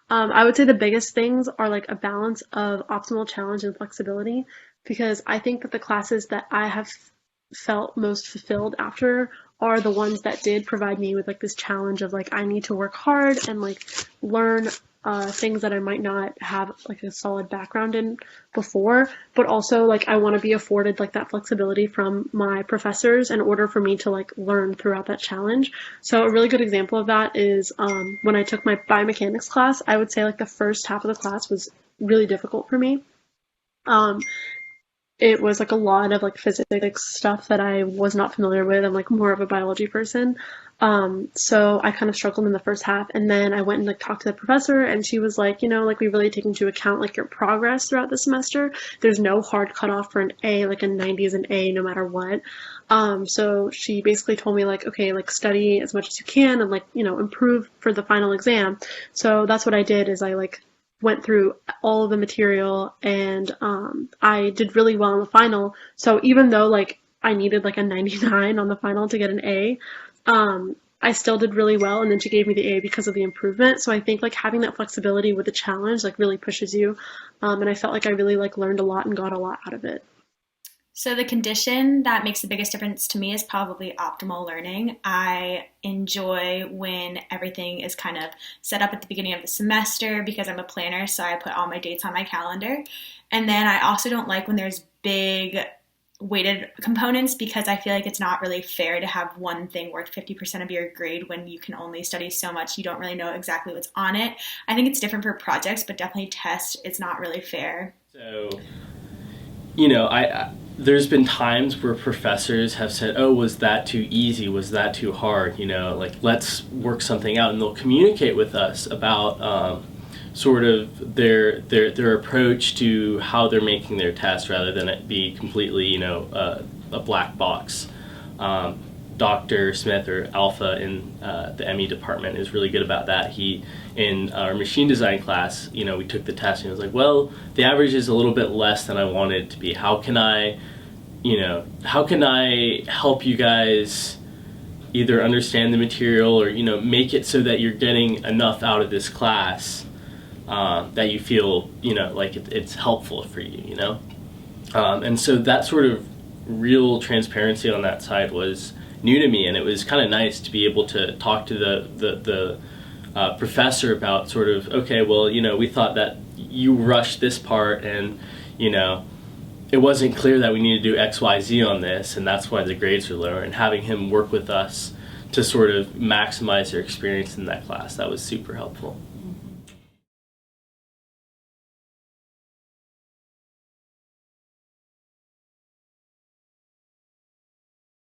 I would say the biggest things are like a balance of optimal challenge and flexibility because I think that the classes that I have felt most fulfilled after are the ones that did provide me with like this challenge of like I need to work hard and like learn things that I might not have like a solid background in before, but also like I want to be afforded like that flexibility from my professors in order for me to like learn throughout that challenge. So a really good example of that is when I took my biomechanics class. I would say like the first half of the class was really difficult for me. Um, it was like a lot of like physics stuff that I was not familiar with. I'm like more of a biology person. So I kind of struggled in the first half and then I went and like talked to the professor and she was like, like we really take into account like your progress throughout the semester. There's no hard cutoff for an A, like a 90 is an A no matter what. So she basically told me like, okay, like study as much as you can and like, improve for the final exam. So that's what I did is I like went through all of the material and I did really well in the final. So even though like I needed like a 99 on the final to get an A, I still did really well and then she gave me the A because of the improvement. So I think like having that flexibility with the challenge like really pushes you. And I felt like I really like learned a lot and got a lot out of it. So the condition that makes the biggest difference to me is probably optimal learning. I enjoy when everything is kind of set up at the beginning of the semester because I'm a planner, so I put all my dates on my calendar. And then I also don't like when there's big weighted components because I feel like it's not really fair to have one thing worth 50% of your grade when you can only study so much. You don't really know exactly what's on it. I think it's different for projects, but definitely tests, it's not really fair. So, I there's been times where professors have said, "Oh, was that too easy? Was that too hard?" Like let's work something out, and they'll communicate with us about sort of their approach to how they're making their test, rather than it be completely, a black box. Dr. Smith, or Alpha in the ME department, is really good about that. He, in our machine design class, we took the test and he was like, well, the average is a little bit less than I wanted it to be. How can I help you guys either understand the material or, make it so that you're getting enough out of this class that you feel, like it's helpful for you. And so that sort of real transparency on that side was new to me, and it was kind of nice to be able to talk to the professor about sort of, okay, well, we thought that you rushed this part, and it wasn't clear that we needed to do X, Y, Z on this, and that's why the grades are lower. And having him work with us to sort of maximize their experience in that class, that was super helpful.